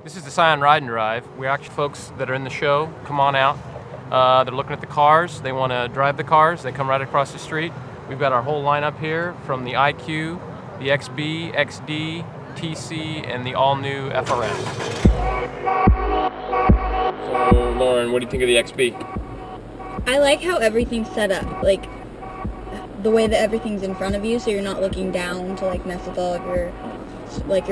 This is the Scion Ride and Drive. We're actually folks that are in the show. Come on out. They're looking at the cars. They want to drive the cars. They come right across the street. We've got our whole lineup here from the IQ, the XB, XD, TC, and the all-new FRS. So, Lauren, what do you think of the XB? I like how everything's set up, like the way that everything's in front of you, so you're not looking down to like mess with all of your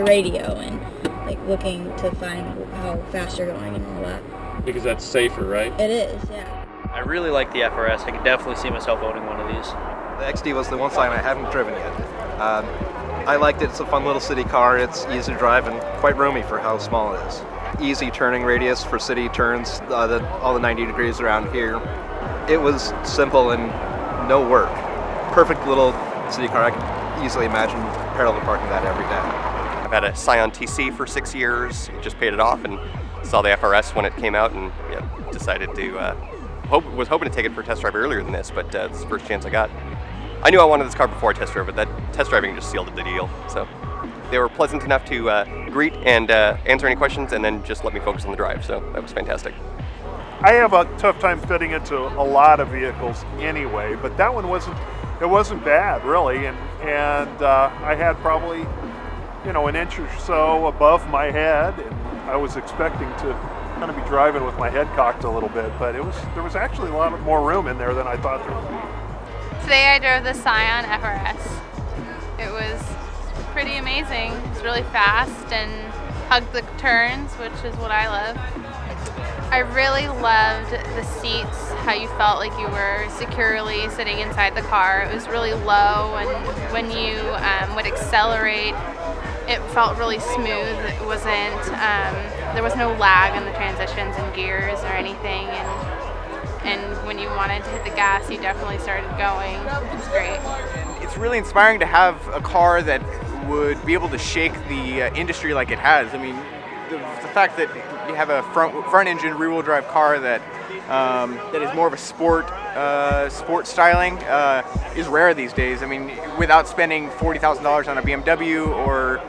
radio and like looking to find how fast you're going and all that. Because that's safer, right? It is, yeah. I really like the FRS. I can definitely see myself owning one of these. The XD was the one Scion I haven't driven yet. I liked it. It's a fun little city car. It's easy to drive and quite roomy for how small it is. Easy turning radius for city turns, all the 90 degrees around here. It was simple and no work. Perfect little city car. I can easily imagine parallel parking that every day. I've had a Scion TC for 6 years, just paid it off and saw the FRS when it came out and decided to, was hoping to take it for a test drive earlier than this, but it's the first chance I got. I knew I wanted this car before I test drove it, but that test driving just sealed the deal. So they were pleasant enough to greet and answer any questions and then just let me focus on the drive, so that was fantastic. I have a tough time fitting into a lot of vehicles anyway, but that one wasn't bad really, and I had probably an inch or so above my head, and I was expecting to kind of be driving with my head cocked a little bit, but there was actually a lot more room in there than I thought there would be. Today I drove the Scion FRS. It was pretty amazing. It's really fast and hugged the turns, which is what I love. I really loved the seats, how you felt like you were securely sitting inside the car. It was really low, and when you would accelerate, it felt really smooth. It wasn't, there was no lag in the transitions and gears or anything, and when you wanted to hit the gas, you definitely started going. It was great. It's really inspiring to have a car that would be able to shake the industry like it has. I mean, the fact that you have a front engine rear wheel drive car that is more of a sport styling is rare these days. I mean, without spending $40,000 on a BMW or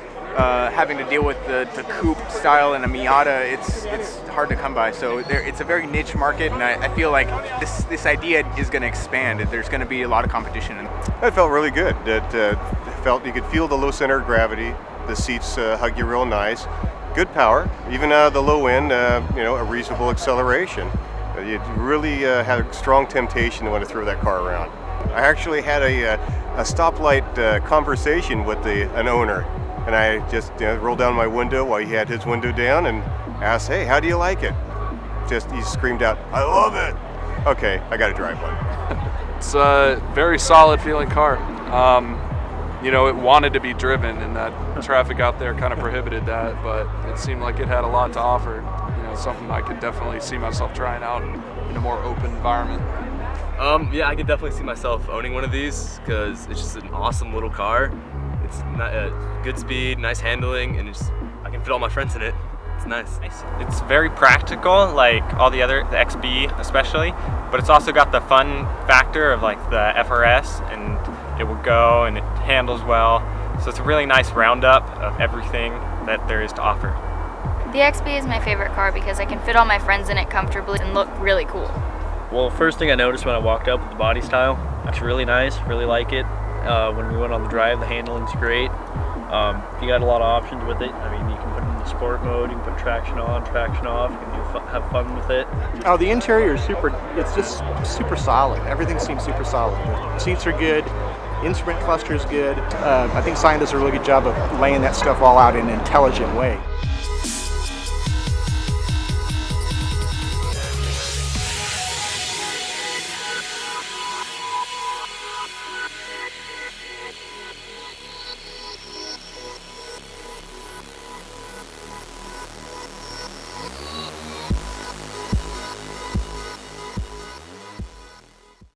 having to deal with the coupe style in a Miata, it's hard to come by. So it's a very niche market, and I feel like this idea is going to expand. There's going to be a lot of competition. It felt really good. It felt you could feel the low center of gravity. The seats hug you real nice. Good power, even the low end, a reasonable acceleration. You really had a strong temptation to want to throw that car around. I actually had a stoplight conversation with an owner, and I just rolled down my window while he had his window down and asked, "Hey, how do you like it?" He screamed out, "I love it." Okay, I got to drive one. It's a very solid feeling car. It wanted to be driven, and that traffic out there kind of prohibited that, but it seemed like it had a lot to offer. Something I could definitely see myself trying out in a more open environment. Yeah, I could definitely see myself owning one of these because it's just an awesome little car. It's good speed, nice handling, and I can fit all my friends in it. It's nice. It's very practical, like all the XB especially, but it's also got the fun factor of like the FRS, and it will go and it handles well. So it's a really nice roundup of everything that there is to offer. The XB is my favorite car because I can fit all my friends in it comfortably and look really cool. Well, first thing I noticed when I walked up with the body style, it's really nice, really like it. When we went on the drive, the handling's great. You got a lot of options with it. I mean, you can put it in the sport mode, you can put traction on, traction off, you can have fun with it. Oh, the interior is it's just super solid. Everything seems super solid. The seats are good, instrument cluster is good. I think Scion does a really good job of laying that stuff all out in an intelligent way.